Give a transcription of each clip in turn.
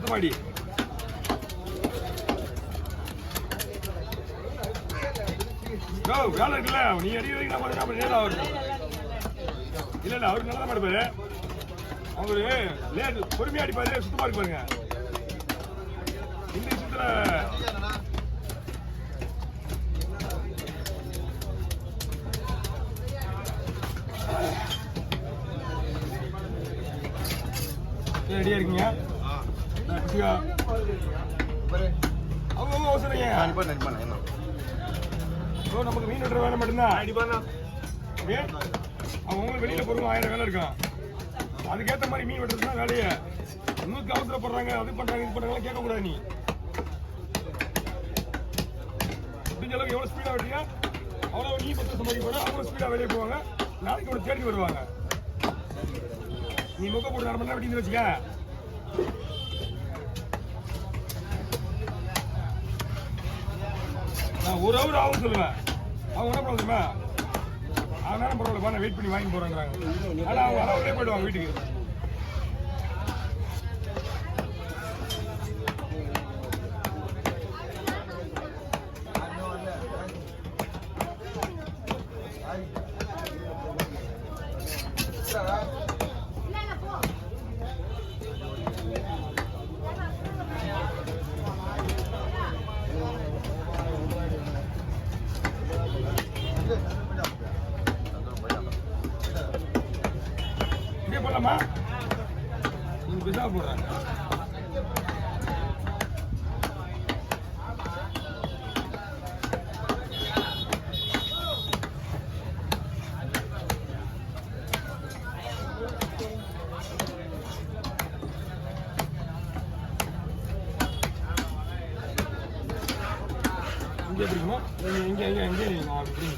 சுத்தமாடி வேலை இருக்குல்ல நீ அடி வரைக்கும் நேரம் அவரு இல்ல இல்ல அவருக்கு நல்லா மாடுப்பாரு அவரு லேட் பொறுமையா அடிப்பாரு சுத்தமா இருக்கு பாருங்க இந்த விஷயத்துல ரெடியா இருக்கீங்க அவங்க அவசரம் நமக்கு மீன் வெட்டுற வேலை மட்டும்தான் அவங்க வெளியில போறவங்க 1000 வேலை இருக்கும் அதுக்கேற்ற மாதிரி மீன் வெட்டுறதுனா வேலையை இன்னும் அவசரப்படுறாங்க அது பண்றாங்க இது பண்றாங்க கேட்க கூடாது நீ முடிஞ்ச அளவுக்கு எவ்வளவு ஸ்பீடா வெட்டியா அவ்வளவு நீ பத்து சம்பாதிக்க போற அவ்வளவு ஸ்பீடா வெளியே போவாங்க நாளைக்கு உனக்கு தேடி வருவாங்க நீ முக போட்டு 1/2 மணி நேரம் வெட்டின்னு வச்சுக்க நான் 1 ஹவர் ஆகும் சொல்லுவேன் அவங்க என்ன பண்ணுமா அதனால பரவாயில்ல நான் வெயிட் பண்ணி வாங்கி போறாங்கிறாங்க ஆனா அவங்க அளவுலேயே போயிடுவாங்க வீட்டுக்கு போடலாமா நீங்க பிசா போடுறாங்க இங்கே பிடிக்குமா இங்கே இங்கே இங்கே அப்படி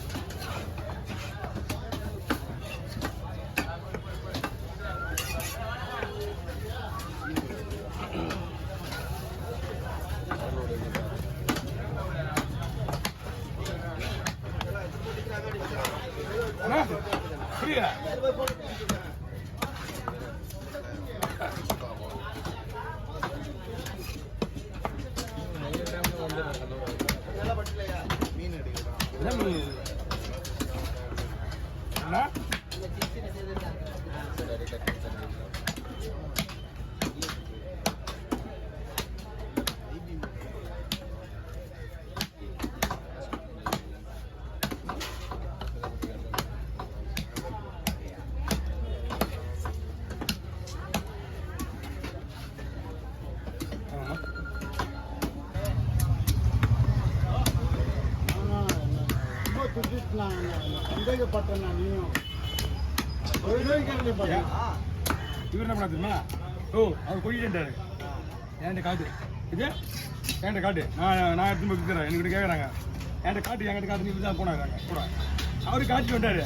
புரியுதா சந்தேகப்பட்டேன் நீயும் இவர் என்ன பண்ண தெரியுமா ஓ அவர் கொடிட்டாரு என்கிட்ட காட்டு இது என்கிட்ட காட்டு நான் எடுத்து போய் விற்கிறேன் என்கிட்ட கேட்குறாங்க என்கிட்ட காட்டு என்கிட்ட காட்டு நீ தான் போனாங்க கூட அவரு காட்டிட்டு வந்தாரு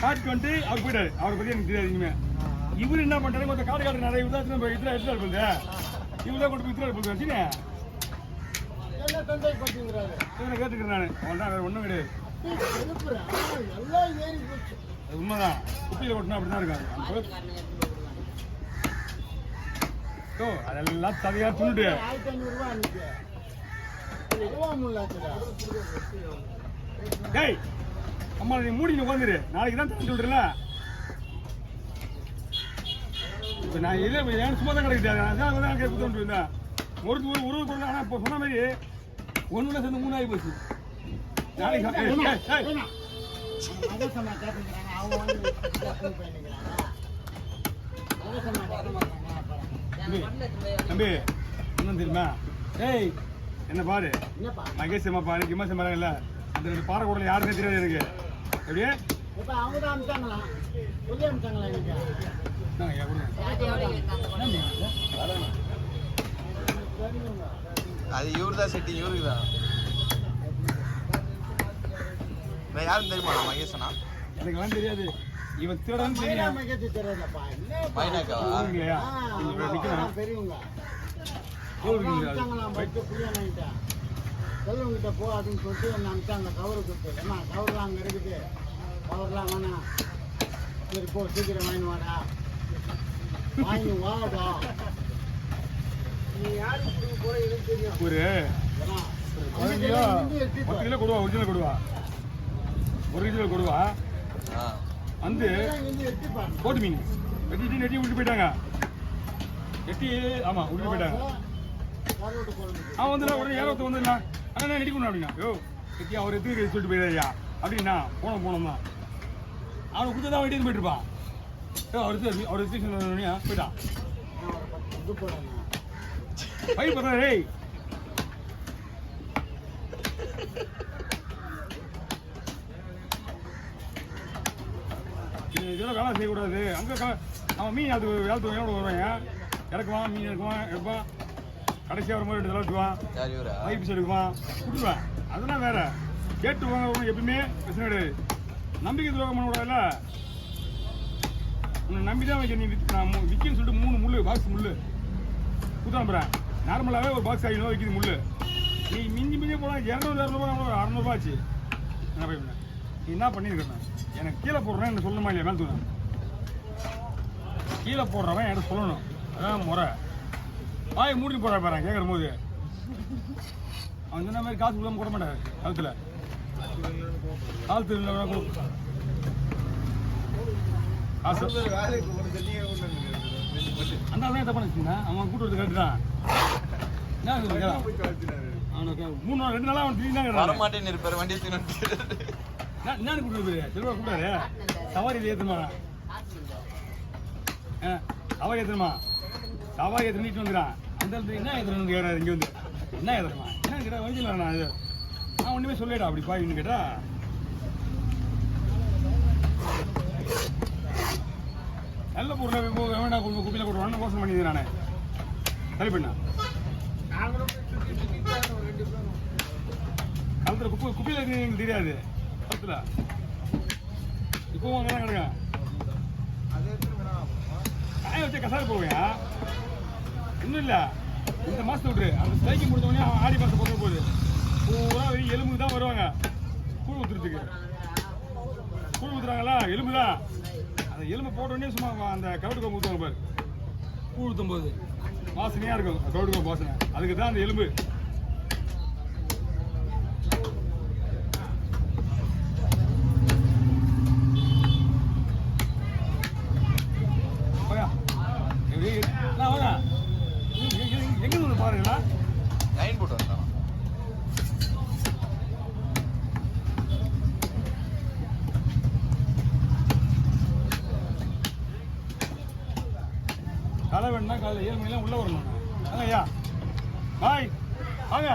காட்டிட்டு வந்துட்டு அவர் போயிட்டாரு அவரை பற்றி எனக்கு தெரியாது இனிமே இவர் என்ன பண்ணுறாரு கொஞ்சம் காடு காட்டு நிறைய இவர் தான் இதில் எடுத்துட்டு இருப்பது இவர் தான் கொண்டு போய் இதில் இருப்பது வச்சுனே கேட்டுக்கிறேன் நான் அவன் வேறு ஒன்றும் கிடையாது உண்மைதான் குப்பியில் கொட்டினா அப்படிதான் இருக்காங்க அதெல்லாம் தவையா துண்டு டேய் அம்மா நீ மூடி உட்காந்துரு நாளைக்கு தான் தந்து விடுறல இப்போ நான் இதே ஏன் சும்மா தான் கிடைக்கிட்டாங்க கேட்டு இருந்தேன் ஒரு உருவ கொண்டு ஆனால் இப்போ சொன்ன மாதிரி ஒன்றுல சேர்ந்து 3 ஆகி போச்சு தம்பி என்ன தெரியுமா ஏய் என்ன பாரு மகேஷ் அம்மா விமர்சனம் பாருங்கல்ல அந்த 2 பாறை கூட யாருமே தெரியாது எனக்கு எப்படியே அது இவரு தான் செட்டிங் இவருக்கு தான் யாரும் தெரியுமா மகேஷனா எனக்குலாம் தெரியாது இவன் திருடன் தெரியும் செல்வங்கிட்ட போ அப்படின்னு சொல்லிட்டு என்ன அனுப்பிச்சாங்க கவரு கொடுத்து ஏன்னா கவர்லாம் அங்கே இருக்குது கவர்லாம் வேணாம் சரி போ சீக்கிரம் வாங்கி வாடா ஒரு குழந்தையோ 10 கிலோ கொடுவா, ஒரிஜினல் கொடுவா, 1 கிலோ கொடுவா ஆ வந்து எட்டி பாருங்க. போட்டு மீன் வெட்டிட்டு நெட்டி விட்டு போயிட்டாங்க. எட்டி ஆமா விட்டு போயிட்டாங்க. கருவாட்டு குழம்பு. அவன் வந்து உடனே ஏறத்து வந்துடா அண்ணா நான் நெடிக்கணும் அப்படின்னா யோ எட்டி அவர் எதுக்கு சொல்லிட்டு போயிடாயா அப்படின்னா போனோம் தான் அவனை கொடுத்து தான் வெட்டிட்டு போயிட்டு இருப்பான். அவர் போயிட்டான் இது போடுங்க. பயிர் பண்ண ரேய் இதெல்லாம் வேலை செய்யக்கூடாது. அங்கே அவன் மீன் அது வேலை வேலை வருவான், இறக்குவான், மீன் எடுக்குவான், எடுப்பான், கடைசியாக வரும்போது 2 தடவை எடுக்குவான், யார் இவரா? பைப்ஸ் எடுக்குவான், விட்டுருவேன். அதெல்லாம் வேற கேட்டு வாங்க எப்பயுமே பிரச்சனை கிடையாது. நம்பிக்கை துரோகம் பண்ணக்கூடாதுல்ல. உன்னை நம்பி தான் வைக்க நீ நான் விற்கின்னு சொல்லிட்டு 3 முள் பாக்ஸ் முள் குத்தாம்புறேன். நார்மலாகவே ஒரு பாக்ஸ் 500 விற்கிது முள். நீ மிஞ்சி மிஞ்சி போனால் 200 600 ஆச்சு. என்ன பையன் நீ என்ன பண்ணியிருக்கேன் எனக்கு கீழே போடுறேன் என்ன சொல்லணுமா இல்லையா? மேலே தூங்க கீழே போடுறவன் என்கிட்ட சொல்லணும். அதான் முறை. வாயை மூடிட்டு போடுற பாரு கேட்குற போது அவன் சொன்ன மாதிரி காசு கொடுக்காம போட மாட்டாரு. காலத்தில் காலத்தில் காசு அந்த ஆள் தான் தப்பான வச்சுருந்தேன். அவன் கூட்டு வந்து கேட்டுட்டான். என்ன அவனுக்கு 3 நாள் 2 நாளாக அவன் திரும்பி தான் கேட்டான். வரமாட்டேன்னு இருப்பாரு வண்டியை தின்னு நான் கூப்பிட்டு போய் செல்வா கூப்பிட்டாரு சவாரி ஏற்றுமா சவாரி ஏற்றுமா சவாரி ஏற்றுட்டு வந்துடுறான். அந்த இடத்துல என்ன ஏற்றுறேன்னு கேட்குறாரு. இங்கே வந்து என்ன ஏற்றுறமா என்ன கேட்டா வயசில் நான் இது நான் ஒன்றுமே சொல்லிடா அப்படி பாயின்னு கேட்டா நல்ல பொருளை வேணா குப்பியில் போட்டுருவான்னு யோசனை பண்ணிடுறேன். நான் சரி பண்ணா காலத்தில் குப்பியில் இருக்கு எங்களுக்கு தெரியாது. காலத்தில் இப்போவும் அங்கே தான் கிடக்கும். காய வச்ச கசாரு போவையா இன்னும் இல்லை. இந்த மாதத்தை விட்டுரு. அந்த ஸ்ட்ரைக்கு முடிஞ்சவொடனே ஆடி மாதம் போகிற போகுது பூரா எலும்புக்கு தான் வருவாங்க கூழ் ஊற்றுறதுக்கு. கூழ் ஊற்றுறாங்களா எலும்பு தான். அந்த எலும்பு போட்டோடனே சும்மா அந்த கவுட்டு கோம்பு ஊற்றுவாங்க பாரு. கூழ் ஊற்றும் போது வாசனையாக இருக்கும் கவுட்டு கோம்பு வாசனை. அதுக்கு தான் அந்த எலும்பு. எங்க வந்து பாருங்களா லைன் போட்டு வந்தான். காலை வேணும்னா காலையில் 7 மணிலாம் உள்ள வரணும். ஐயா பாய் வாங்க.